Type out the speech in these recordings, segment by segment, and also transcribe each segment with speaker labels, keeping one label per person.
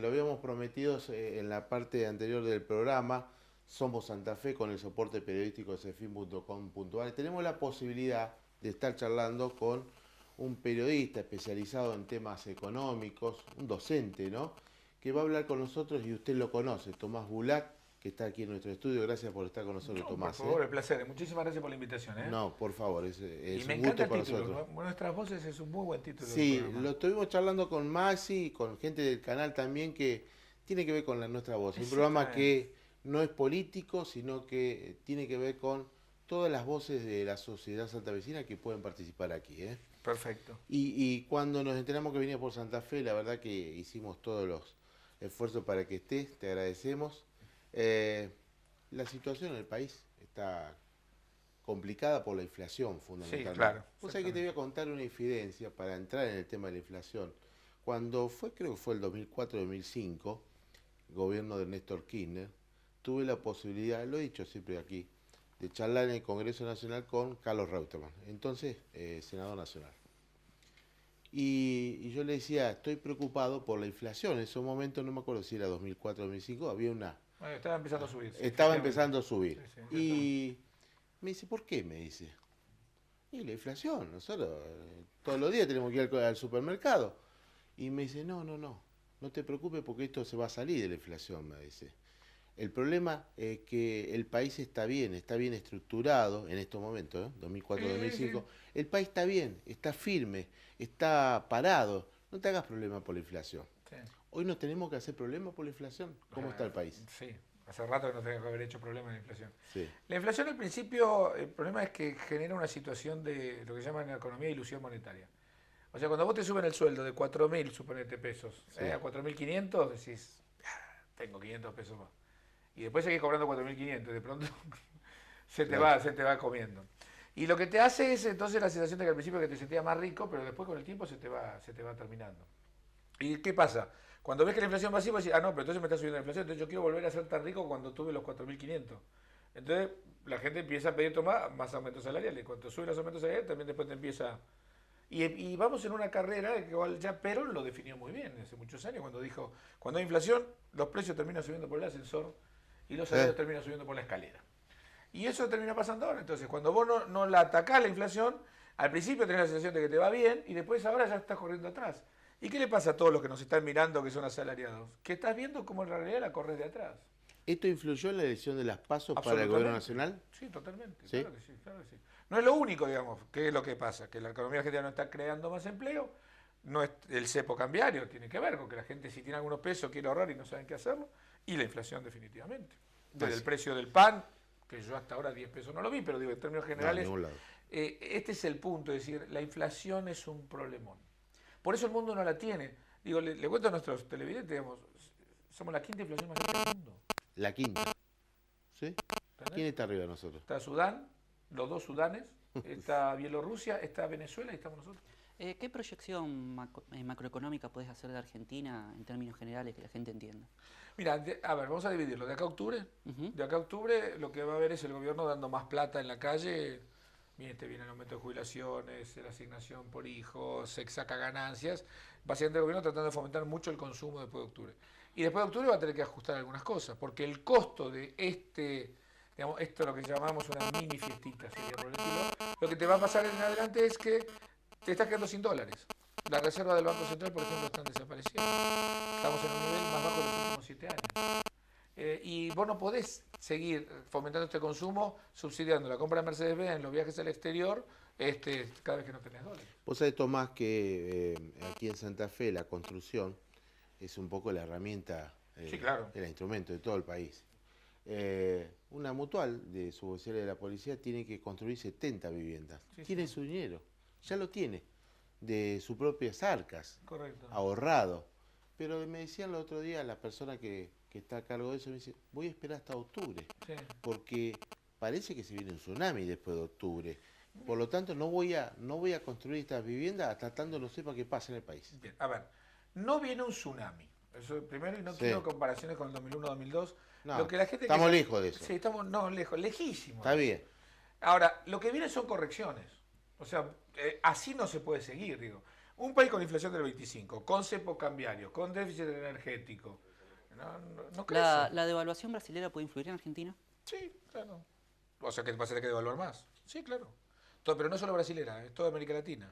Speaker 1: lo habíamos prometido en la parte anterior del programa. Somos Santa Fe con el soporte periodístico de cefin.com.ar. Tenemos la posibilidad de estar charlando con un periodista especializado en temas económicos, un docente, ¿no? Que va a hablar con nosotros y usted lo conoce, Tomás Bulac, que está aquí en nuestro estudio. Gracias por estar con nosotros,
Speaker 2: No, por
Speaker 1: Tomás.
Speaker 2: favor, el placer. Muchísimas gracias por la invitación, ¿eh?
Speaker 1: No, por favor,
Speaker 2: Y
Speaker 1: es
Speaker 2: me
Speaker 1: un
Speaker 2: encanta
Speaker 1: gusto
Speaker 2: el
Speaker 1: para
Speaker 2: título.
Speaker 1: nosotros.
Speaker 2: Nuestras voces es un muy buen título del
Speaker 1: Sí, lo
Speaker 2: programa.
Speaker 1: estuvimos charlando con Maxi y con gente del canal también que tiene que ver con nuestra voz. Un programa
Speaker 2: Exactamente.
Speaker 1: que no es político, sino que tiene que ver con todas las voces de la sociedad santafesina que pueden participar aquí, ¿eh?
Speaker 2: Perfecto.
Speaker 1: Y cuando nos enteramos que venía por Santa Fe, la verdad que hicimos todos los esfuerzos para que estés, te agradecemos. Eh, la situación en el país está complicada por la inflación,
Speaker 2: Sí,
Speaker 1: fundamentalmente.
Speaker 2: claro,
Speaker 1: Vos sabés que te voy
Speaker 2: exactamente.
Speaker 1: a contar una infidencia para entrar en el tema de la inflación. Cuando fue, creo que fue el 2004-2005, gobierno de Néstor Kirchner, tuve la posibilidad, lo he dicho siempre aquí, de charlar en el Congreso Nacional con Carlos Reutemann, entonces senador nacional. Y yo le decía, estoy preocupado por la inflación. En ese momento, no me acuerdo si era 2004-2005, había una...
Speaker 2: Bueno, estaba empezando a subir, sí,
Speaker 1: Estaba
Speaker 2: efectivamente.
Speaker 1: empezando a
Speaker 2: Sí,
Speaker 1: subir.
Speaker 2: sí, exactamente.
Speaker 1: Y me dice, ¿por qué? Me dice. Y la inflación, nosotros todos los días tenemos que ir al supermercado. Y me dice, no te preocupes porque esto se va a salir de la inflación, me dice. El problema es que el país está bien estructurado en estos momentos, ¿eh?
Speaker 2: Sí, sí.
Speaker 1: 2004-2005. El país está bien, está firme, está parado. No te hagas problema por la inflación.
Speaker 2: Sí.
Speaker 1: Hoy no tenemos que hacer problemas por la inflación. ¿Cómo está el país?
Speaker 2: Sí, hace rato que no tenía que haber hecho problema en la inflación.
Speaker 1: Sí,
Speaker 2: La inflación al principio, el problema es que genera una situación de lo que llaman en la economía ilusión monetaria. O sea, cuando vos te suben el sueldo de 4.000, suponete pesos,
Speaker 1: sí,
Speaker 2: a 4.500, decís, tengo 500 pesos más. Y después seguís cobrando 4.500 y de pronto
Speaker 1: claro.
Speaker 2: se te va comiendo. Y lo que te hace es entonces la sensación de que al principio que te sentías más rico, pero después con el tiempo se te va terminando. ¿Y qué pasa? Cuando ves que la inflación va así, vos decís, no, pero entonces me está subiendo la inflación, entonces yo quiero volver a ser tan rico cuando tuve los 4.500. Entonces la gente empieza a pedir más aumentos salariales. Cuando suben los aumentos salariales, también después te empieza... Y vamos en una carrera que igual ya Perón lo definió muy bien hace muchos años, cuando dijo, cuando hay inflación, los precios terminan subiendo por el ascensor y los salarios
Speaker 1: ¿Eh?
Speaker 2: terminan subiendo por la escalera. Y eso termina pasando ahora. Entonces, cuando vos no la atacás la inflación, al principio tenés la sensación de que te va bien y después ahora ya estás corriendo atrás. ¿Y qué le pasa a todos los que nos están mirando que son asalariados? Que estás viendo cómo en realidad la corres de atrás.
Speaker 1: ¿Esto influyó en la elección de las pasos para el gobierno
Speaker 2: Absolutamente.
Speaker 1: nacional?
Speaker 2: Sí, totalmente.
Speaker 1: ¿Sí?
Speaker 2: Claro que sí, claro que sí. No es lo único, digamos, que es lo que pasa, que la economía argentina no está creando más empleo, no es el cepo cambiario, tiene que ver con que la gente si tiene algunos pesos quiere ahorrar y no saben qué hacerlo, y la inflación definitivamente. Desde el
Speaker 1: Así.
Speaker 2: precio del pan, que yo hasta ahora 10 pesos no lo vi, pero digo, en términos
Speaker 1: No, a
Speaker 2: generales,
Speaker 1: ningún lado.
Speaker 2: este es el punto, es decir, la inflación es un problemón. Por eso el mundo no la tiene. Digo, le cuento a nuestros televidentes, digamos, somos la quinta inflación más alta del mundo.
Speaker 1: La quinta. ¿Sí? ¿Quién
Speaker 2: ¿Entendés?
Speaker 1: está arriba de nosotros?
Speaker 2: Está Sudán, los dos Sudanes, está Bielorrusia, está Venezuela y estamos nosotros.
Speaker 3: ¿Qué proyección macroeconómica podés hacer de Argentina en términos generales que la gente entienda?
Speaker 2: Mira, a ver, vamos a dividirlo. De acá a octubre,
Speaker 3: Ujú.
Speaker 2: de acá a octubre lo que va a haber es el gobierno dando más plata en la calle. Viene el aumento de jubilaciones, la asignación por hijos, se saca ganancias. Básicamente el gobierno tratando de fomentar mucho el consumo después de octubre. Y después de octubre va a tener que ajustar algunas cosas, porque el costo de digamos, esto es lo que llamamos una mini fiestita, sería por el estilo, lo que te va a pasar en adelante es que te estás quedando sin dólares. Las reservas del Banco Central, por ejemplo, están desapareciendo. Estamos en un nivel más bajo de los últimos 7 años. Y vos no podés seguir fomentando este consumo subsidiando la compra de Mercedes-Benz, los viajes al exterior, cada vez que no tenés dólares.
Speaker 1: Vos sabés, Tomás, que aquí en Santa Fe la construcción es un poco la herramienta,
Speaker 2: Sí, claro.
Speaker 1: el instrumento de todo el país. Una mutual de suboficiales de la policía tiene que construir 70 viviendas.
Speaker 2: Sí, sí.
Speaker 1: Tiene su dinero, ya lo tiene, de sus propias arcas,
Speaker 2: Correcto.
Speaker 1: ahorrado. Pero me decían el otro día la persona que está a cargo de eso, me dice, voy a esperar hasta octubre,
Speaker 2: Sí.
Speaker 1: porque parece que se viene un tsunami después de octubre. Por lo tanto, no voy a construir estas viviendas hasta tanto no sepa qué pasa en el país.
Speaker 2: Bien, a ver, no viene un tsunami. Eso primero, y no
Speaker 1: Sí.
Speaker 2: quiero comparaciones con el 2001-2002. Lo
Speaker 1: No,
Speaker 2: que la gente
Speaker 1: estamos lejos de eso.
Speaker 2: Sí, estamos no, lejos, lejísimos
Speaker 1: Está
Speaker 2: de eso.
Speaker 1: bien.
Speaker 2: Ahora, lo que viene son correcciones. O sea, así no se puede seguir, digo. Un país con inflación del 25, con cepo cambiario, con déficit energético, no crece.
Speaker 3: ¿La devaluación brasilera puede influir en Argentina?
Speaker 2: Sí, claro. O sea, que vas a tener que devaluar más. Sí, claro. Todo, pero no solo brasilera, es toda América Latina.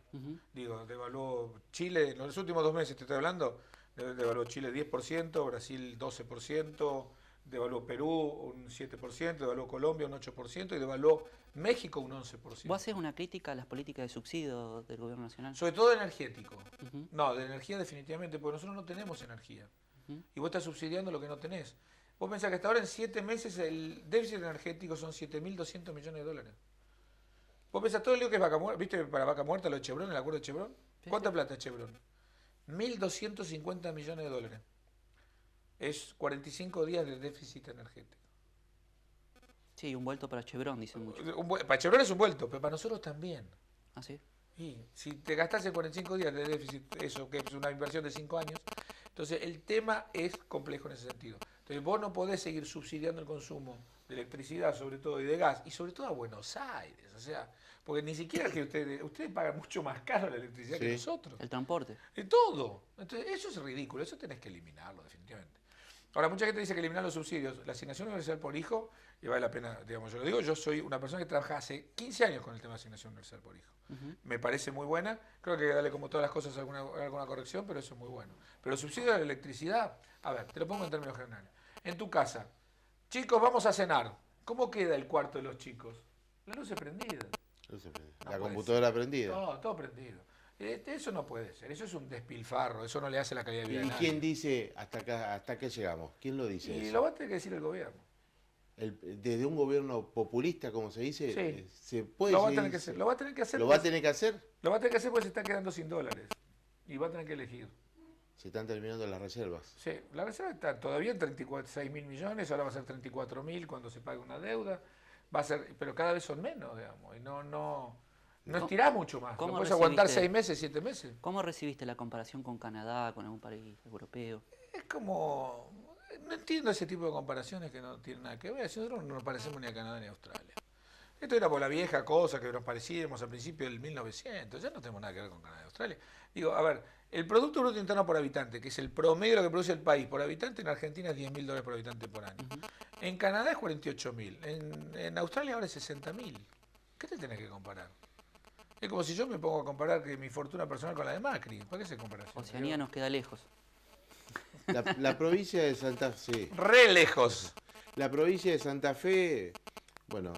Speaker 2: Digo, devaluó Chile, en los últimos 2 meses te estoy hablando, devaluó Chile 10%, Brasil 12%, devaluó Perú un 7%, devaluó Colombia un 8% y devaluó México un 11%.
Speaker 3: ¿Vos haces una crítica a las políticas de subsidio del gobierno nacional?
Speaker 2: Sobre todo energético. No, de energía definitivamente, porque nosotros no tenemos energía. Y vos estás subsidiando lo que no tenés. Vos pensás que hasta ahora en 7 meses el déficit energético son 7.200 millones de dólares. Vos pensás todo el lío que es Vaca Muerta, ¿viste para Vaca Muerta lo de Chevron, el acuerdo de Chevron?
Speaker 3: Sí,
Speaker 2: ¿Cuánta
Speaker 3: sí.
Speaker 2: plata es Chevron? 1.250 millones de dólares. Es 45 días de déficit energético.
Speaker 3: Sí, un vuelto para Chevron, dicen muchos.
Speaker 2: Para Chevron es un vuelto, pero para nosotros también.
Speaker 3: ¿Ah, sí?
Speaker 2: Y si te gastás en 45 días de déficit, eso que es una inversión de 5 años, entonces el tema es complejo en ese sentido. Entonces vos no podés seguir subsidiando el consumo de electricidad, sobre todo, y de gas, y sobre todo a Buenos Aires, o sea, porque ni siquiera que ustedes pagan mucho más caro la electricidad que nosotros.
Speaker 3: El transporte.
Speaker 2: De todo. Entonces eso es ridículo, eso tenés que eliminarlo definitivamente. Ahora, mucha gente dice que eliminar los subsidios, la asignación universal por hijo, y vale la pena, digamos, yo lo digo, yo soy una persona que trabaja hace 15 años con el tema de asignación universal por hijo. Me parece muy buena, creo que hay que darle como todas las cosas alguna corrección, pero eso es muy bueno. Pero el subsidio de la electricidad, a ver, te lo pongo en términos generales. En tu casa, chicos, vamos a cenar. ¿Cómo queda el cuarto de los chicos? La luz es prendida.
Speaker 1: La computadora prendida.
Speaker 2: No, todo prendido. Eso no puede ser, eso es un despilfarro, eso no le hace la calidad de vida a
Speaker 1: ¿Y
Speaker 2: nadie.
Speaker 1: quién dice hasta acá llegamos? ¿Quién lo dice
Speaker 2: Y
Speaker 1: eso?
Speaker 2: lo va a tener que decir el gobierno.
Speaker 1: Desde un gobierno populista, como se dice,
Speaker 2: Sí.
Speaker 1: se puede
Speaker 2: Lo va a
Speaker 1: seguir-
Speaker 2: tener que hacer. Lo va a tener que hacer.
Speaker 1: ¿Lo va a tener que hacer?
Speaker 2: Lo va a tener que hacer porque se está quedando sin dólares. Y va a tener que elegir.
Speaker 1: Se están terminando las reservas.
Speaker 2: Sí, la reserva está todavía en 36.000 millones, ahora va a ser 34.000 cuando se pague una deuda. Va a ser, pero cada vez son menos, digamos. Y no estirá mucho más.
Speaker 3: ¿Cómo
Speaker 2: Lo puedes aguantar
Speaker 3: recibiste?
Speaker 2: 6 meses, 7 meses.
Speaker 3: ¿Cómo recibiste la comparación con Canadá, con algún país europeo?
Speaker 2: Es como. No entiendo ese tipo de comparaciones que no tienen nada que ver. Si nosotros no nos parecemos ni a Canadá ni a Australia. Esto era por la vieja cosa que nos parecíamos al principio del 1900. Ya no tenemos nada que ver con Canadá y Australia. Digo, a ver, el Producto Bruto Interno por habitante, que es el promedio de lo que produce el país por habitante, en Argentina es $10.000 por habitante por año. En Canadá es 48.000. En Australia ahora es 60.000. ¿Qué te tenés que comparar? Es como si yo me pongo a comparar que mi fortuna personal con la de Macri. ¿Para qué se comparación?
Speaker 3: Oceanía nos queda lejos.
Speaker 1: La provincia de Santa Fe,
Speaker 2: Re lejos.
Speaker 1: la provincia de Santa Fe, bueno,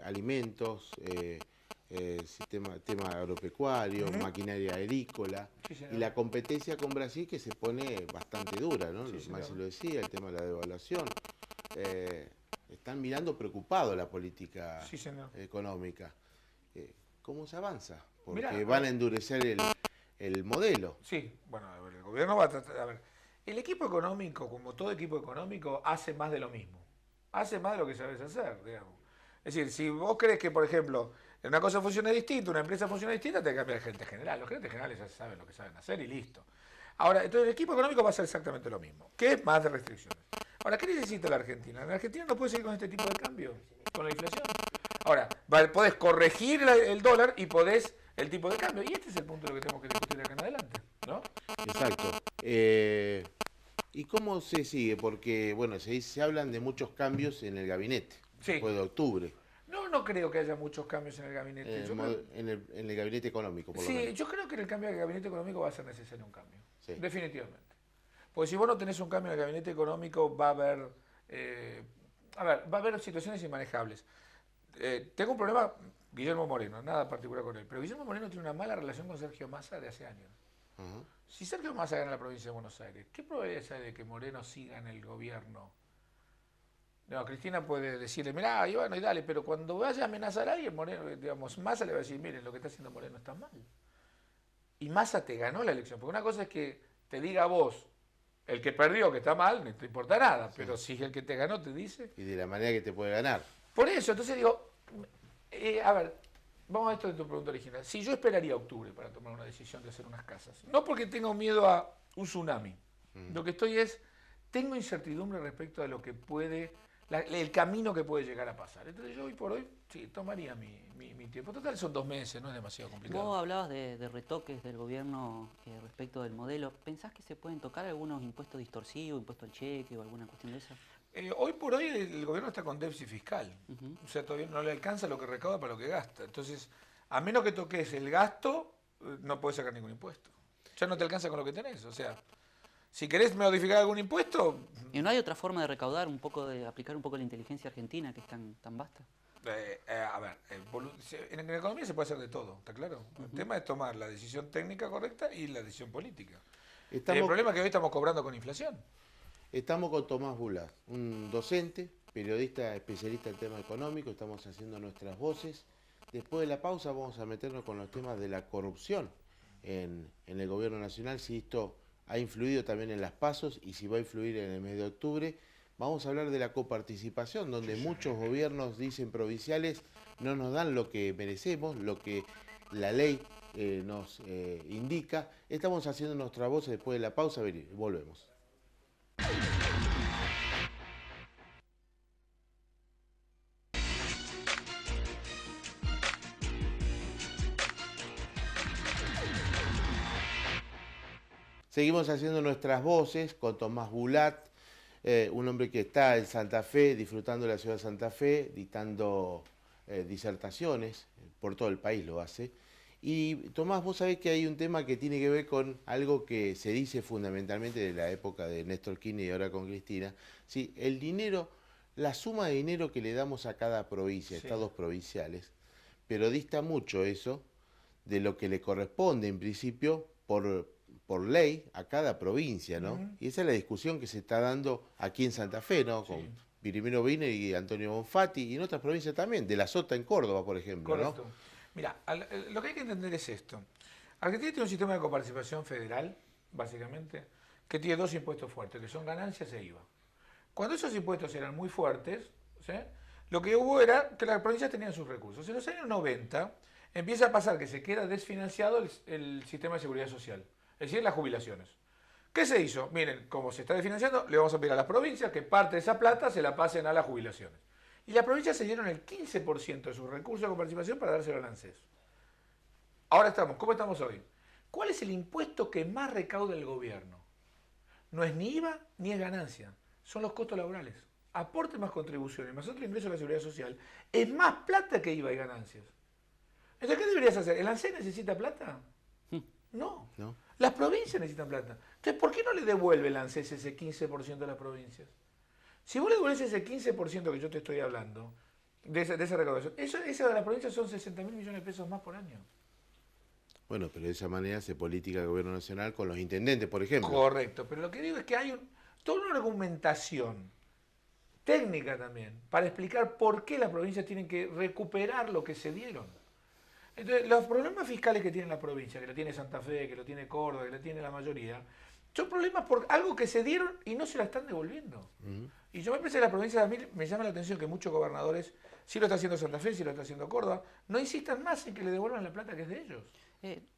Speaker 1: alimentos, tema agropecuario, maquinaria agrícola,
Speaker 2: Sí, señor.
Speaker 1: y la competencia con Brasil que se pone bastante dura, ¿no?
Speaker 2: Sí, señor.
Speaker 1: Maxi lo decía, el tema de la devaluación. Están mirando preocupado la política
Speaker 2: Sí, señor.
Speaker 1: económica. ¿Cómo se avanza? Porque
Speaker 2: Mirá,
Speaker 1: van a endurecer el modelo.
Speaker 2: Sí, bueno, a ver, el gobierno va a tratar. A ver, el equipo económico, como todo equipo económico, hace más de lo mismo. Hace más de lo que sabes hacer, digamos. Es decir, si vos crees que, por ejemplo, una cosa funciona distinta, una empresa funciona distinta, te que cambiar el gerente general. Los gerentes generales ya saben lo que saben hacer y listo. Ahora, entonces el equipo económico va a hacer exactamente lo mismo, que es más de restricciones. Ahora, ¿qué necesita la Argentina? La Argentina no puede seguir con este tipo de cambio, con la inflación. Ahora, podés corregir el dólar y podés el tipo de cambio. Y este es el punto de lo que tenemos que discutir de acá en adelante, ¿no?
Speaker 1: Exacto. ¿Y cómo se sigue? Porque, bueno, se hablan de muchos cambios en el gabinete,
Speaker 2: Sí.
Speaker 1: después de octubre,
Speaker 2: No creo que haya muchos cambios en el gabinete. Yo creo-
Speaker 1: en el gabinete económico, por lo
Speaker 2: Sí,
Speaker 1: menos.
Speaker 2: yo creo que en el cambio del gabinete económico va a ser necesario un cambio.
Speaker 1: Sí.
Speaker 2: Definitivamente. Porque si vos no tenés un cambio en el gabinete económico, va a haber. Va a haber situaciones inmanejables. Tengo un problema, Guillermo Moreno, nada particular con él, pero Guillermo Moreno tiene una mala relación con Sergio Massa de hace años.
Speaker 1: Ajá.
Speaker 2: Si Sergio Massa gana la provincia de Buenos Aires, ¿qué probabilidad hay de que Moreno siga en el gobierno? No, Cristina puede decirle, mirá, Iván, y dale, pero cuando vaya a amenazar a alguien, Moreno, digamos, Massa le va a decir, miren, lo que está haciendo Moreno está mal. Y Massa te ganó la elección, porque una cosa es que te diga a vos, el que perdió que está mal, no te importa nada, pero si el que te ganó te dice...
Speaker 1: Y de la manera que te puede ganar.
Speaker 2: Por eso, entonces digo, a ver, vamos a esto de tu pregunta original. Si yo esperaría octubre para tomar una decisión de hacer unas casas, no porque tenga miedo a un tsunami, lo que estoy es, tengo incertidumbre respecto a lo que puede el camino que puede llegar a pasar. Entonces yo hoy por hoy, sí, tomaría mi tiempo. Total, son 2 meses, no es demasiado complicado.
Speaker 3: Vos hablabas de retoques del gobierno respecto del modelo. ¿Pensás que se pueden tocar algunos impuestos distorsivos, impuesto al cheque o alguna cuestión de esa?
Speaker 2: Hoy por hoy el gobierno está con déficit fiscal. O sea, todavía no le alcanza lo que recauda para lo que gasta. Entonces, a menos que toques el gasto, no puedes sacar ningún impuesto. Ya no te alcanza con lo que tenés. O sea, si querés modificar algún impuesto...
Speaker 3: ¿Y no hay otra forma de recaudar un poco, de aplicar un poco la inteligencia argentina que es tan vasta?
Speaker 2: A ver, en la economía se puede hacer de todo, ¿está claro? El tema es tomar la decisión técnica correcta y la decisión política. El problema es que hoy estamos cobrando con inflación.
Speaker 1: Estamos con Tomás Bulat, un docente, periodista especialista en temas económicos, estamos haciendo nuestras voces. Después de la pausa vamos a meternos con los temas de la corrupción en el gobierno nacional, si esto ha influido también en las pasos y si va a influir en el mes de octubre. Vamos a hablar de la coparticipación, donde muchos gobiernos, dicen provinciales, no nos dan lo que merecemos, lo que la ley nos indica. Estamos haciendo nuestra voz después de la pausa, volvemos. Seguimos haciendo nuestras voces con Tomás Bulat, un hombre que está en Santa Fe, disfrutando de la ciudad de Santa Fe, dictando disertaciones, por todo el país lo hace. Y Tomás, vos sabés que hay un tema que tiene que ver con algo que se dice fundamentalmente de la época de Néstor Kirchner y ahora con Cristina. Sí, el dinero, la suma de dinero que le damos a cada provincia, sí, estados provinciales, pero dista mucho eso de lo que le corresponde en principio por ley a cada provincia, ¿no? Y esa es la discusión que se está dando aquí en Santa Fe, ¿no? Con Virimiro Wiener y Antonio Bonfatti, y en otras provincias también, de la Sota en Córdoba, por ejemplo,
Speaker 2: correcto,
Speaker 1: ¿no?
Speaker 2: Mira, lo que hay que entender es esto. Argentina tiene un sistema de coparticipación federal, básicamente, que tiene 2 impuestos fuertes, que son ganancias e IVA. Cuando esos impuestos eran muy fuertes, ¿sí?, lo que hubo era que las provincias tenían sus recursos. En los años 90 empieza a pasar que se queda desfinanciado el sistema de seguridad social, es decir, las jubilaciones. ¿Qué se hizo? Miren, como se está desfinanciando, le vamos a pedir a las provincias que parte de esa plata se la pasen a las jubilaciones. Y las provincias se dieron el 15% de sus recursos de coparticipación para dárselo al ANSES. Ahora ¿cómo estamos hoy? ¿Cuál es el impuesto que más recauda el gobierno? No es ni IVA ni es ganancia, son los costos laborales. Aporte más contribuciones, más otro ingreso a la seguridad social, es más plata que IVA y ganancias. Entonces, ¿qué deberías hacer? ¿El ANSES necesita plata? No. Las provincias necesitan plata. Entonces, ¿por qué no le devuelve el ANSES ese 15% a las provincias? Si vos le devolvés ese 15% que yo te estoy hablando, de esa recaudación, esa de las provincias son 60.000 millones de pesos más por año.
Speaker 1: Bueno, pero de esa manera se política el gobierno nacional con los intendentes, por ejemplo.
Speaker 2: Correcto, pero lo que digo es que hay toda una argumentación técnica también para explicar por qué las provincias tienen que recuperar lo que se dieron. Entonces, los problemas fiscales que tiene la provincia, que lo tiene Santa Fe, que lo tiene Córdoba, que lo tiene la mayoría, son problemas por algo que se dieron y no se la están devolviendo. Y yo me parece que la provincia, a mí me llama la atención que muchos gobernadores, si lo está haciendo Santa Fe, si lo está haciendo Córdoba, no insistan más en que le devuelvan la plata que es de ellos.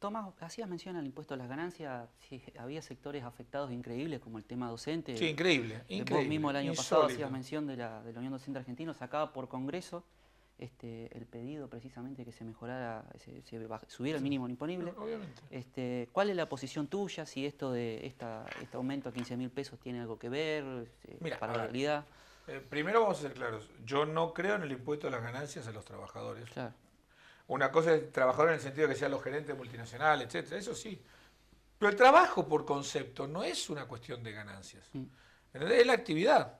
Speaker 3: Tomás, hacías mención al impuesto a las ganancias, sí, había sectores afectados increíbles como el tema docente.
Speaker 2: Sí, increíble.
Speaker 3: Vos mismo el año pasado hacías mención de la Unión Docente Argentina, sacaba por Congreso el pedido precisamente que se mejorara, subiera el mínimo imponible.
Speaker 2: Obviamente.
Speaker 3: ¿Cuál es la posición tuya? Si esto de este aumento a 15.000 pesos tiene algo que ver.
Speaker 2: Mira,
Speaker 3: para la realidad.
Speaker 2: Primero vamos a ser claros, yo no creo en el impuesto a las ganancias a los trabajadores.
Speaker 3: Claro.
Speaker 2: Una cosa es trabajador en el sentido de que sean los gerentes multinacionales, etcétera, eso sí. Pero el trabajo por concepto no es una cuestión de ganancias. ¿Entendés? Es la actividad.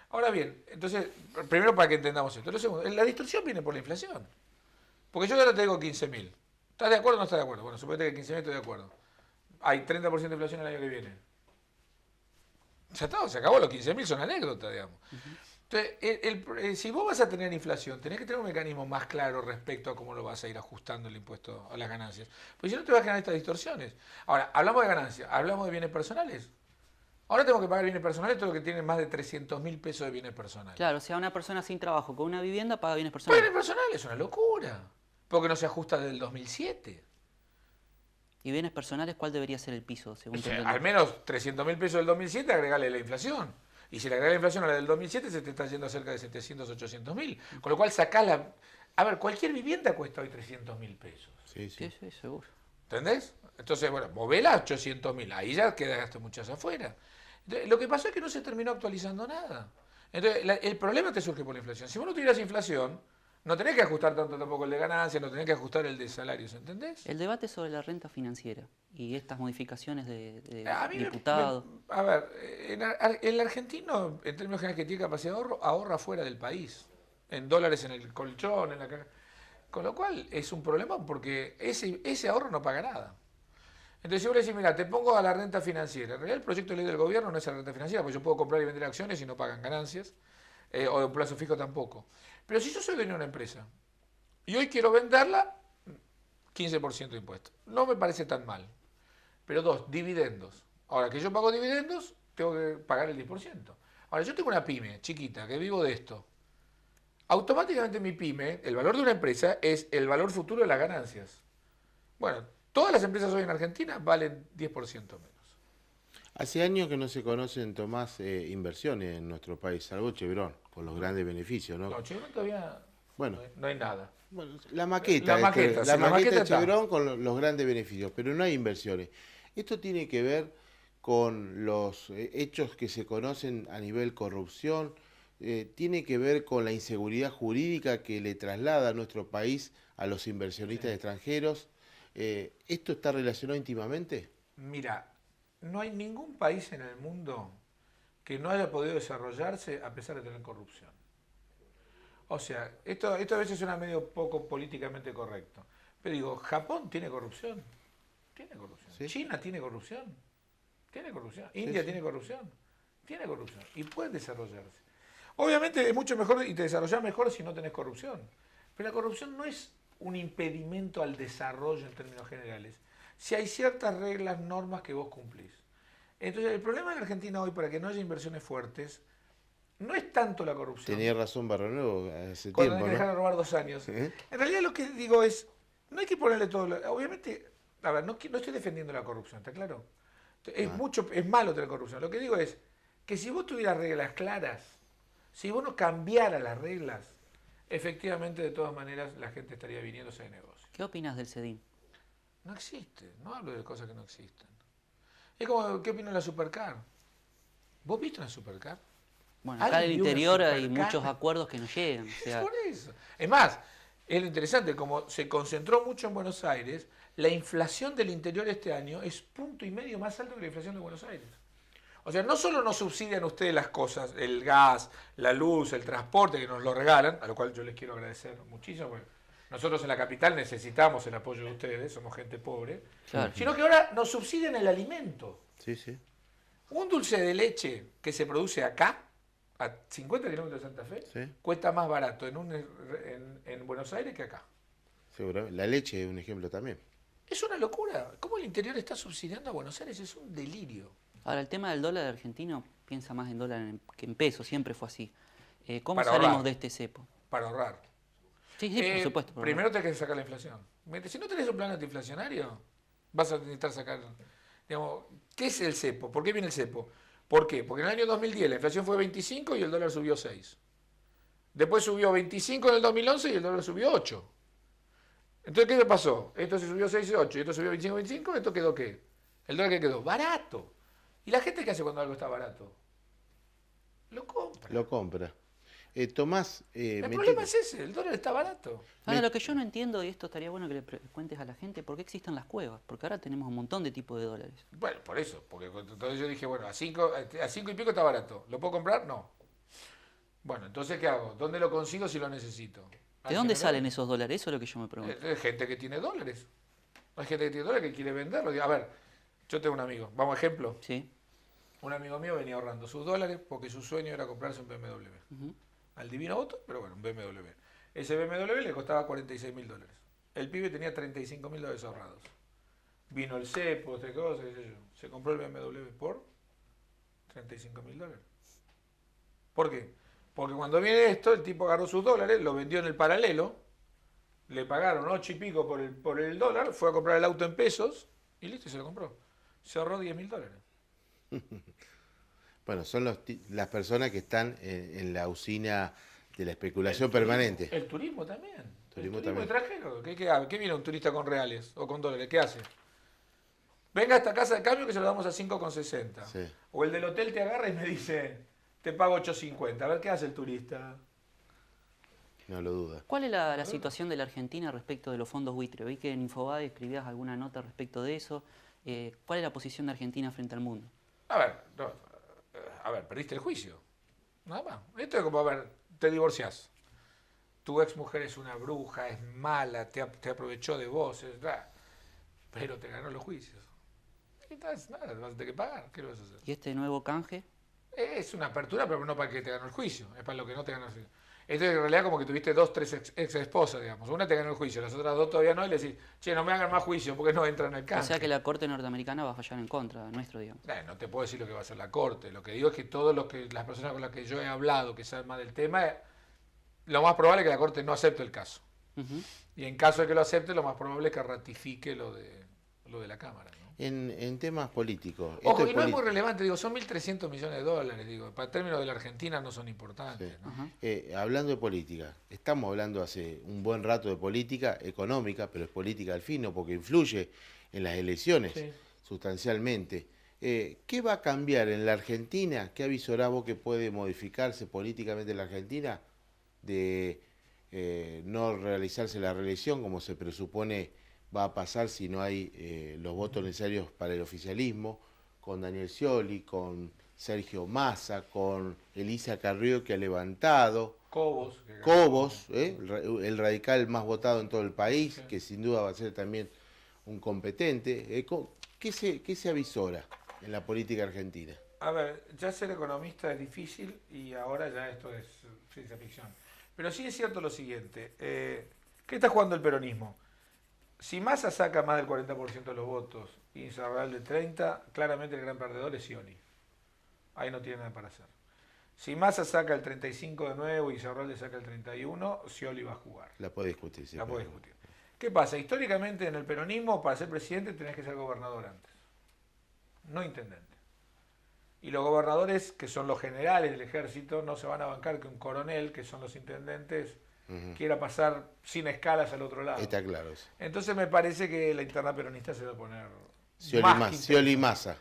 Speaker 2: Ahora bien, entonces, primero para que entendamos esto. Lo segundo, la distorsión viene por la inflación. Porque yo ahora te digo 15.000. ¿Estás de acuerdo o no estás de acuerdo? Bueno, suponete que 15.000 estoy de acuerdo. Hay 30% de inflación el año que viene. Ya está, se acabó, los 15.000 son anécdotas, digamos. Entonces, si vos vas a tener inflación, tenés que tener un mecanismo más claro respecto a cómo lo vas a ir ajustando el impuesto a las ganancias. Pues si no te vas a generar estas distorsiones. Ahora, hablamos de ganancias, hablamos de bienes personales. Ahora tengo que pagar bienes personales todo lo que tiene más de 300.000 pesos de bienes personales.
Speaker 3: Claro, o sea, una persona sin trabajo con una vivienda paga bienes personales.
Speaker 2: Bienes personales es una locura, porque no se ajusta desde el 2007.
Speaker 3: ¿Y bienes personales cuál debería ser el piso? Según
Speaker 2: al menos 300.000 pesos del 2007, agregarle la inflación. Y si le agregas la inflación a la del 2007, se te está yendo a cerca de 700, 800 mil. Con lo cual sacás la... A ver, cualquier vivienda cuesta hoy 300 mil pesos.
Speaker 1: Sí, sí.
Speaker 3: Sí, seguro.
Speaker 2: ¿Entendés? Entonces, bueno, movela a 800 mil. Ahí ya quedaste muchas afuera. Entonces, lo que pasó es que no se terminó actualizando nada. Entonces, el problema te surge por la inflación. Si vos no tuvieras inflación, no tenés que ajustar tanto tampoco el de ganancias, no tenés que ajustar el de salarios, ¿entendés?
Speaker 3: El debate sobre la renta financiera y estas modificaciones de
Speaker 2: A mí
Speaker 3: diputados.
Speaker 2: a ver, el argentino, en términos generales, que tiene capacidad de ahorro, ahorra fuera del país. En dólares en el colchón, en la caja. Con lo cual es un problema porque ese ahorro no paga nada. Entonces si vos le decís, mira, te pongo a la renta financiera. En realidad el proyecto de ley del gobierno no es la renta financiera, porque yo puedo comprar y vender acciones y no pagan ganancias, o de un plazo fijo tampoco. Pero si yo soy dueño de una empresa y hoy quiero venderla, 15% de impuesto. No me parece tan mal. Pero 2, dividendos. Ahora que yo pago dividendos, tengo que pagar el 10%. Ahora yo tengo una pyme chiquita que vivo de esto. Automáticamente mi pyme, el valor de una empresa es el valor futuro de las ganancias. Bueno, todas las empresas hoy en Argentina valen 10% menos.
Speaker 1: Hace años que no se conocen, Tomás, inversiones en nuestro país, salvo Chevron, con los grandes beneficios, ¿no?
Speaker 2: No, Chevron todavía
Speaker 1: Bueno,
Speaker 2: no hay nada.
Speaker 1: bueno, la maqueta
Speaker 2: La maqueta
Speaker 1: de
Speaker 2: está.
Speaker 1: Chevron con los grandes beneficios, pero no hay inversiones. Esto tiene que ver con los hechos que se conocen a nivel corrupción, tiene que ver con la inseguridad jurídica que le traslada a nuestro país a los inversionistas extranjeros. ¿Esto está relacionado íntimamente?
Speaker 2: Mira, no hay ningún país en el mundo que no haya podido desarrollarse a pesar de tener corrupción. O sea, esto a veces suena medio poco políticamente correcto. Pero digo, Japón tiene corrupción. Tiene corrupción.
Speaker 1: ¿Sí?
Speaker 2: China tiene corrupción. Tiene corrupción. India tiene corrupción. Tiene corrupción. Y pueden desarrollarse. Obviamente es mucho mejor y te desarrollás mejor si no tenés corrupción. Pero la corrupción no es un impedimento al desarrollo en términos generales. Si hay ciertas reglas, normas que vos cumplís. Entonces, el problema en Argentina hoy, para que no haya inversiones fuertes, no es tanto la corrupción.
Speaker 1: Tenía razón Barronuevo hace
Speaker 2: Cuando
Speaker 1: tiempo,
Speaker 2: hay que
Speaker 1: ¿no?
Speaker 2: dejar de robar 2 años.
Speaker 1: ¿Eh?
Speaker 2: En realidad lo que digo es, no hay que ponerle todo... Obviamente, a ver, no estoy defendiendo la corrupción, ¿está claro? Es malo tener corrupción. Lo que digo es que si vos tuvieras reglas claras, si vos no cambiaras las reglas, efectivamente, de todas maneras, la gente estaría viniéndose de negocio.
Speaker 3: ¿Qué opinas del CEDIN?
Speaker 2: No existe, no hablo de cosas que no existen. Es como, ¿qué opina de la Supercar? ¿Vos viste una Supercar?
Speaker 3: Bueno, acá en el
Speaker 2: ¿Alguien vio una
Speaker 3: interior hay
Speaker 2: Supercar?
Speaker 3: muchos acuerdos que no llegan. O
Speaker 2: Es
Speaker 3: sea,
Speaker 2: por eso. Es más, es lo interesante, como se concentró mucho en Buenos Aires, la inflación del interior este año es 1,5 puntos más alto que la inflación de Buenos Aires. O sea, no solo nos subsidian ustedes las cosas, el gas, la luz, el transporte, que nos lo regalan, a lo cual yo les quiero agradecer muchísimo, porque nosotros en la capital necesitamos el apoyo de ustedes, somos gente pobre,
Speaker 3: claro.
Speaker 2: sino que ahora nos subsidian el alimento.
Speaker 1: Sí, sí.
Speaker 2: Un dulce de leche que se produce acá, a 50 kilómetros de Santa Fe,
Speaker 1: Sí.
Speaker 2: cuesta más barato en Buenos Aires que acá.
Speaker 1: Seguramente. La leche es un ejemplo también.
Speaker 2: Es una locura. ¿Cómo el interior está subsidiando a Buenos Aires? Es un delirio.
Speaker 3: Ahora, el tema del dólar argentino piensa más en dólar que en peso, siempre fue así. ¿Cómo
Speaker 2: Para
Speaker 3: salimos
Speaker 2: ahorrar.
Speaker 3: de este cepo?
Speaker 2: Para ahorrar.
Speaker 3: Sí, por supuesto. por
Speaker 2: Primero tenés que sacar la inflación. Si no tenés un plan antiinflacionario, vas a necesitar sacar... Digamos, ¿qué es el cepo? ¿Por qué viene el cepo? ¿Por qué? Porque en el año 2010 la inflación fue 25 y el dólar subió 6. Después subió 25 en el 2011 y el dólar subió 8. Entonces, ¿qué pasó? Esto se subió 6 y 8, y esto subió 25, ¿esto quedó qué? ¿El dólar qué quedó? Barato. ¿Y la gente qué hace cuando algo está barato? Lo compra.
Speaker 1: Lo compra. Tomás,
Speaker 2: El problema es ese, el dólar está barato.
Speaker 3: Ahora, lo que yo no entiendo, y esto estaría bueno que le cuentes a la gente, ¿por qué existen las cuevas? Porque ahora tenemos un montón de tipos de dólares.
Speaker 2: Bueno, por eso, porque entonces yo dije, bueno, a 5 y pico está barato. ¿Lo puedo comprar? No. Bueno, entonces, ¿qué hago? ¿Dónde lo consigo si lo necesito?
Speaker 3: ¿De dónde salen esos dólares? Eso es lo que yo me pregunto.
Speaker 2: Hay gente que tiene dólares. Hay gente que tiene dólares que quiere venderlo. A ver, yo tengo un amigo, vamos ejemplo.
Speaker 3: Sí.
Speaker 2: Un amigo mío venía ahorrando sus dólares porque su sueño era comprarse un BMW. Al divino voto, pero bueno, un BMW. Ese BMW le costaba $46.000. El pibe tenía $35.000 ahorrados. Vino el cepo, otra cosa, qué sé yo. Se compró el BMW por $35.000. ¿Por qué? Porque cuando viene esto, el tipo agarró sus dólares, lo vendió en el paralelo, le pagaron 8 y pico por el dólar, fue a comprar el auto en pesos y listo, y se lo compró. Se ahorró $10.000.
Speaker 1: Bueno, son las personas que están en la usina de la especulación permanente.
Speaker 2: El turismo también.
Speaker 1: Turismo
Speaker 2: el turismo
Speaker 1: también.
Speaker 2: extranjero. ¿Qué viene un turista con reales o con dólares? ¿Qué hace? Venga a esta casa de cambio que se lo damos a 5,60.
Speaker 1: Sí.
Speaker 2: O el del hotel te agarra y me dice, te pago 8,50. A ver, ¿qué hace el turista?
Speaker 1: No lo duda.
Speaker 3: ¿Cuál es la situación de la Argentina respecto de los fondos buitre? Vi que en Infobae escribías alguna nota respecto de eso. ¿Cuál es la posición de Argentina frente al mundo?
Speaker 2: A ver, perdiste el juicio. Nada más. Esto es como, a ver, te divorciás. Tu ex mujer es una bruja, es mala, te aprovechó de vos, pero te ganó los juicios. Y entonces, nada, vas a tener que pagar. ¿Qué lo vas a hacer?
Speaker 3: ¿Y este nuevo canje?
Speaker 2: Es una apertura, pero no para que te ganó el juicio. Es para lo que no te ganó el juicio. Esto es en realidad como que tuviste 2, 3 ex esposas, digamos. Una te ganó el juicio, las otras 2 todavía no, y le decís, che, no me hagan más juicio porque no entran en el canje.
Speaker 3: O sea que la Corte norteamericana va a fallar en contra nuestro, digamos.
Speaker 2: No te puedo decir lo que va a hacer la Corte. Lo que digo es que las personas con las que yo he hablado, que saben más del tema, lo más probable es que la Corte no acepte el caso. Y en caso de que lo acepte, lo más probable es que ratifique lo de la Cámara, ¿no?
Speaker 1: En temas políticos.
Speaker 2: Ojo, y no es muy relevante, digo, son 1.300 millones de dólares, digo, para términos de la Argentina no son importantes.
Speaker 1: Sí.
Speaker 2: ¿No?
Speaker 1: Hablando de política, estamos hablando hace un buen rato de política económica, pero es política al fin, ¿no? Porque influye en las elecciones sustancialmente. ¿Qué va a cambiar en la Argentina? ¿Qué avisorás vos que puede modificarse políticamente en la Argentina de no realizarse la reelección como se presupone va a pasar si no hay los votos necesarios para el oficialismo, con Daniel Scioli, con Sergio Massa, con Elisa Carrió que ha levantado, Cobos, el radical más votado en todo el país, que sin duda va a ser también un competente. ¿Qué se avisora en la política argentina?
Speaker 2: A ver, ya ser economista es difícil y ahora ya esto es ciencia ficción. Pero sí es cierto lo siguiente, ¿qué está jugando el peronismo? Si Massa saca más del 40% de los votos y Insaurral de 30%, claramente el gran perdedor es Scioli. Ahí no tiene nada para hacer. Si Massa saca el 35% de nuevo y Insaurral le saca el 31%, Scioli va a jugar.
Speaker 1: La puede discutir, sí.
Speaker 2: La puede discutir. ¿Qué pasa? Históricamente en el peronismo, para ser presidente tenés que ser gobernador antes, no intendente. Y los gobernadores, que son los generales del ejército, no se van a bancar que un coronel, que son los intendentes, quiera pasar sin escalas al otro lado.
Speaker 1: Está claro eso.
Speaker 2: Entonces me parece que la interna peronista se va a poner
Speaker 1: Scioli y Massa.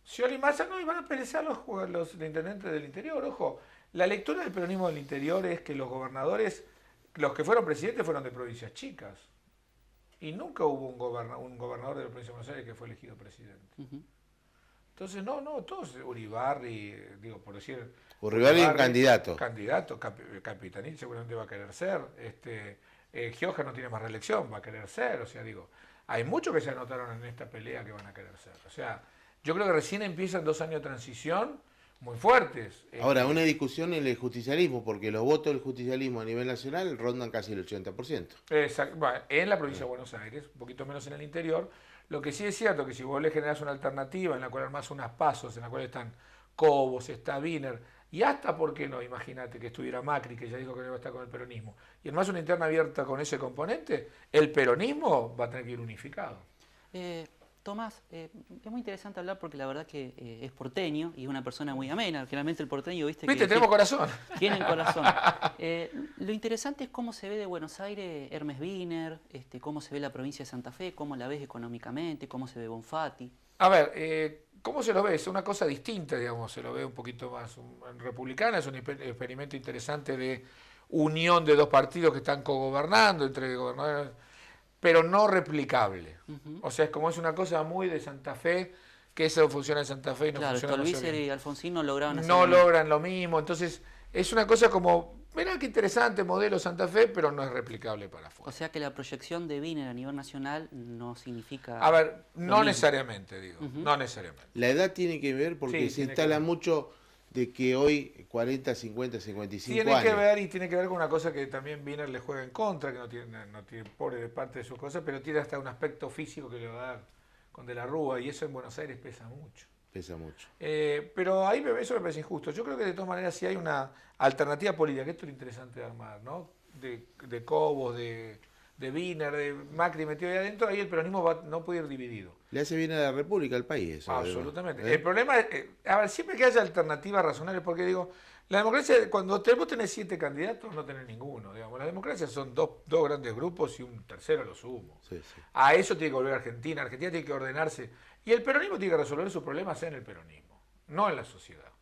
Speaker 2: Scioli y Massa no, y van a pelear los intendentes del interior. Ojo, la lectura del peronismo del interior es que los gobernadores, los que fueron presidentes fueron de provincias chicas. Y nunca hubo un gobernador de la provincia de Buenos Aires que fue elegido presidente. Entonces, no, todos, Uribarri, digo, por decir...
Speaker 1: Uribarri es un candidato.
Speaker 2: Capitanich seguramente va a querer ser. Gioja no tiene más reelección, va a querer ser. O sea, digo, hay muchos que se anotaron en esta pelea que van a querer ser. O sea, yo creo que recién empiezan 2 años de transición muy fuertes.
Speaker 1: Ahora, una discusión en el justicialismo, porque los votos del justicialismo a nivel nacional rondan casi el 80%.
Speaker 2: Exacto. Bueno, en la provincia de Buenos Aires, un poquito menos en el interior. Lo que sí es cierto que si vos le generás una alternativa en la cual armás unas pasos, en la cual están Cobos, está Wiener, y hasta, ¿por qué no? Imagínate que estuviera Macri, que ya dijo que no iba a estar con el peronismo, y además una interna abierta con ese componente, el peronismo va a tener que ir unificado.
Speaker 3: Tomás, es muy interesante hablar porque la verdad que es porteño y es una persona muy amena. Generalmente el porteño, viste que
Speaker 2: tenemos corazón.
Speaker 3: Tienen corazón. Lo interesante es cómo se ve de Buenos Aires Hermes Wiener, cómo se ve la provincia de Santa Fe, cómo la ves económicamente, cómo se ve Bonfatti.
Speaker 2: A ver, ¿cómo se lo ve? Es una cosa distinta, digamos, se lo ve un poquito más. En Republicana es un experimento interesante de unión de 2 partidos que están cogobernando entre gobernadores, pero no replicable. O sea, es una cosa muy de Santa Fe, que eso funciona en Santa Fe y no funciona en
Speaker 3: Stolbizer y Alfonsín no lograban hacer
Speaker 2: logran lo mismo. Entonces, es una cosa como, mirá qué interesante modelo Santa Fe, pero no es replicable para afuera.
Speaker 3: O sea que la proyección de Wiener a nivel nacional no significa...
Speaker 2: A ver, no necesariamente, digo, no necesariamente.
Speaker 1: La edad tiene que ver porque se instala mucho de que hoy 40, 50, 55 años.
Speaker 2: Tiene que ver, y tiene que ver con una cosa que también Wiener le juega en contra, que no tiene pobre de parte de sus cosas, pero tiene hasta un aspecto físico que le va a dar con De la Rúa, y eso en Buenos Aires pesa mucho.
Speaker 1: Pesa mucho.
Speaker 2: Pero ahí eso me parece injusto. Yo creo que de todas maneras si hay una alternativa política, que esto es lo interesante de armar, ¿no? De Cobos, de de Wiener, de Macri metido ahí adentro, ahí el peronismo no puede ir dividido.
Speaker 1: Le hace bien a la República, al país, eso.
Speaker 2: Absolutamente.
Speaker 1: Además,
Speaker 2: El problema es, a ver, siempre que haya alternativas razonables, porque digo, la democracia, cuando vos tenés 7 candidatos, no tenés ninguno, digamos. La democracia son dos grandes grupos y un tercero lo sumo.
Speaker 1: Sí, sí.
Speaker 2: A eso tiene que volver Argentina. Argentina tiene que ordenarse. Y el peronismo tiene que resolver sus problemas en el peronismo, no en la sociedad.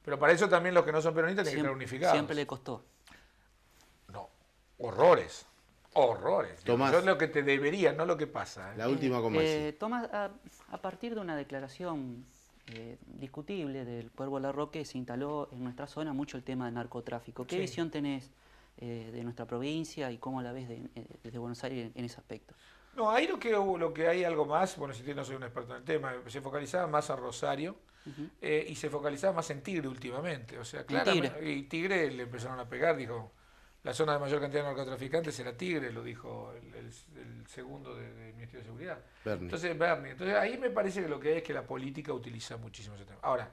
Speaker 2: Pero para eso también los que no son peronistas tienen que estar unificados.
Speaker 3: Siempre le costó.
Speaker 2: No, horrores. Horrores.
Speaker 1: Tomás,
Speaker 2: Eso es lo que te debería, no lo que pasa.
Speaker 1: la última con Maxi.
Speaker 3: Tomás, a partir de una declaración discutible del Cuervo Larroque, se instaló en nuestra zona mucho el tema del narcotráfico. ¿Qué visión tenés de nuestra provincia y cómo la ves desde Buenos Aires en ese aspecto?
Speaker 2: No, ahí lo que hay algo más, bueno, si no soy un experto en el tema, se focalizaba más a Rosario y se focalizaba más en Tigre últimamente. O sea, claro, y Tigre le empezaron a pegar, dijo, la zona de mayor cantidad de narcotraficantes era Tigre, lo dijo el segundo del Ministerio de Seguridad. Bernie. Entonces ahí me parece que lo que hay es que la política utiliza muchísimo ese tema. Ahora,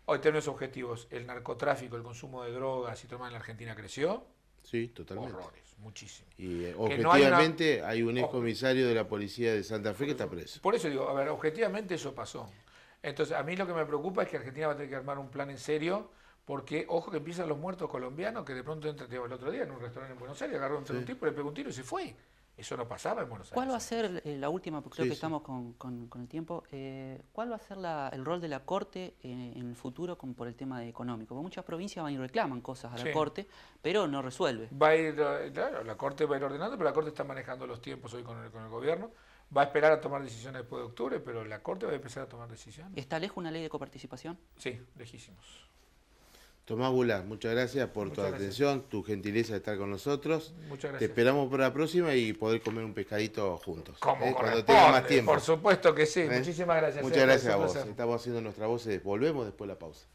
Speaker 2: hoy tenemos objetivos, el narcotráfico, el consumo de drogas y todo en la Argentina creció.
Speaker 1: Sí, totalmente.
Speaker 2: Horrores, muchísimo.
Speaker 1: Y objetivamente hay un excomisario de la policía de Santa Fe que está preso.
Speaker 2: Por eso digo, a ver, objetivamente eso pasó. Entonces, a mí lo que me preocupa es que Argentina va a tener que armar un plan en serio, porque, ojo, que empiezan los muertos colombianos, que de pronto entra, el otro día en un restaurante en Buenos Aires, agarró un tipo, le pegó un tiro y se fue. Eso no pasaba en Buenos Aires.
Speaker 3: ¿Cuál va a ser, la última, porque creo que estamos con el tiempo, cuál va a ser el rol de la Corte en el futuro por el tema económico? Porque muchas provincias van y reclaman cosas a la Corte, pero no resuelve.
Speaker 2: Va a ir, claro, la Corte va a ir ordenando, pero la Corte está manejando los tiempos hoy con el gobierno. Va a esperar a tomar decisiones después de octubre, pero la Corte va a empezar a tomar decisiones.
Speaker 3: ¿Está lejos una ley de coparticipación?
Speaker 2: Sí, lejísimos.
Speaker 1: Tomás Bulá, muchas gracias por tu atención, tu gentileza de estar con nosotros.
Speaker 2: Muchas gracias.
Speaker 1: Te esperamos para la próxima y poder comer un pescadito juntos.
Speaker 2: Cuando
Speaker 1: tenga más tiempo.
Speaker 2: Por supuesto que sí. Muchísimas gracias.
Speaker 1: Muchas gracias a vos. Estamos haciendo nuestra voz. Volvemos después de la pausa.